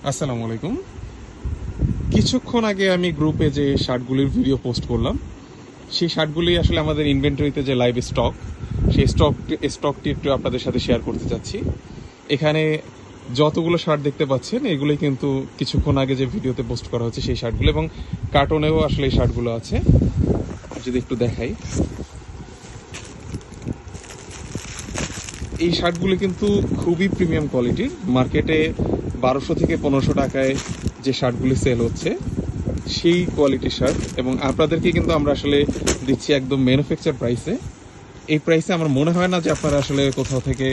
আসসালামু আলাইকুম। কিছুক্ষণ আগে আমি গ্রুপে যে শার্টগুলির ভিডিও পোস্ট করলাম, সেই শার্টগুলি আসলে আমাদের ইনভেন্টরিতে যে লাইভ স্টক, সেই স্টকটি একটু আপনাদের সাথে শেয়ার করতে চাচ্ছি। এখানে যতগুলো শার্ট দেখতে পাচ্ছেন এগুলোই কিন্তু কিছুক্ষণ আগে যে ভিডিওতে পোস্ট করা হচ্ছে সেই শার্টগুলো, এবং কার্টনেও আসলে এই শার্টগুলো আছে। যদি একটু দেখাই, এই শার্টগুলি কিন্তু খুবই প্রিমিয়াম কোয়ালিটির। মার্কেটে 1200 থেকে 1500 টাকায় যে শার্টগুলি সেল হচ্ছে সেই কোয়ালিটির শার্ট, এবং আপনাদেরকে কিন্তু আমরা আসলে দিচ্ছি একদম ম্যানুফ্যাকচার প্রাইসে। এই প্রাইসে আমার মনে হয় না যে আপনারা আসলে কোথাও থেকে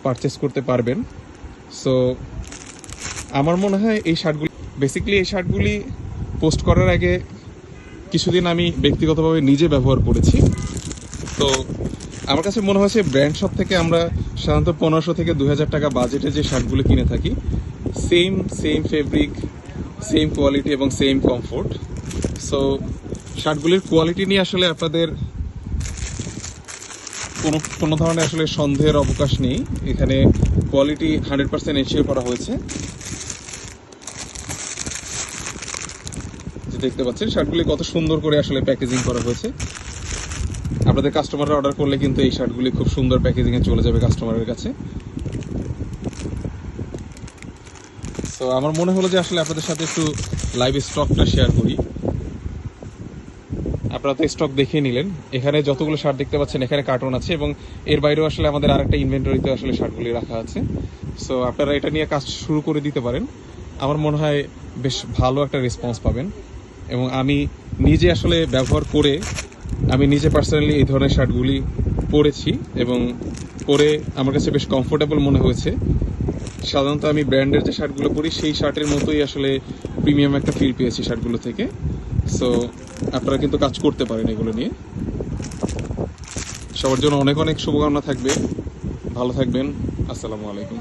পারচেস করতে পারবেন। সো আমার মনে হয় এই শার্টগুলি পোস্ট করার আগে কিছুদিন আমি ব্যক্তিগতভাবে নিজে ব্যবহার করেছি। তো আমার কাছে মনে হয়েছে ব্র্যান্ড শপ থেকে আমরা সাধারণত 1500 থেকে 2000 টাকা বাজেটে যে শার্টগুলো কিনে থাকি, সেম ফেব্রিক, সেম কোয়ালিটি এবং সেম কমফোর্ট। সো শার্টগুলির কোয়ালিটি নিয়ে আসলে আপনাদের কোনো ধরনের আসলে সন্দেহের অবকাশ নেই। এখানে কোয়ালিটি 100% এনশিওর করা হয়েছে। যে দেখতে পাচ্ছেন শার্টগুলি কত সুন্দর করে আসলে প্যাকেজিং করা হয়েছে। আপনাদের কাস্টমাররা অর্ডার করলে কিন্তু এই শার্টগুলি খুব সুন্দর প্যাকেজিংয়ে চলে যাবে কাস্টমারের কাছে। তো আমার মনে হলো যে আসলে আপনাদের সাথে একটু লাইভ স্টকটা শেয়ার করি। আপনারা তো স্টক দেখে নিলেন। এখানে যতগুলো শার্ট দেখতে পাচ্ছেন এখানে কার্টন আছে, এবং এর বাইরেও আসলে আমাদের আরেকটা ইনভেন্টরিতে আসলে শার্টগুলি রাখা আছে। সো আপনারা এটা নিয়ে কাজ শুরু করে দিতে পারেন। আমার মনে হয় বেশ ভালো একটা রেসপন্স পাবেন, এবং আমি নিজে আসলে ব্যবহার করে আমি নিজে পার্সোনালি এই ধরনের শার্টগুলি পরেছি, এবং পরে আমার কাছে বেশ কমফোর্টেবল মনে হয়েছে। সাধারণত আমি ব্র্যান্ডের যে শার্টগুলো পরি সেই শার্টের মতোই আসলে প্রিমিয়াম একটা ফিল পেয়েছি শার্টগুলো থেকে। সো আপনারা কিন্তু কাজ করতে পারেন এগুলো নিয়ে। সবার জন্য অনেক অনেক শুভকামনা থাকবে। ভালো থাকবেন। আসসালামু আলাইকুম।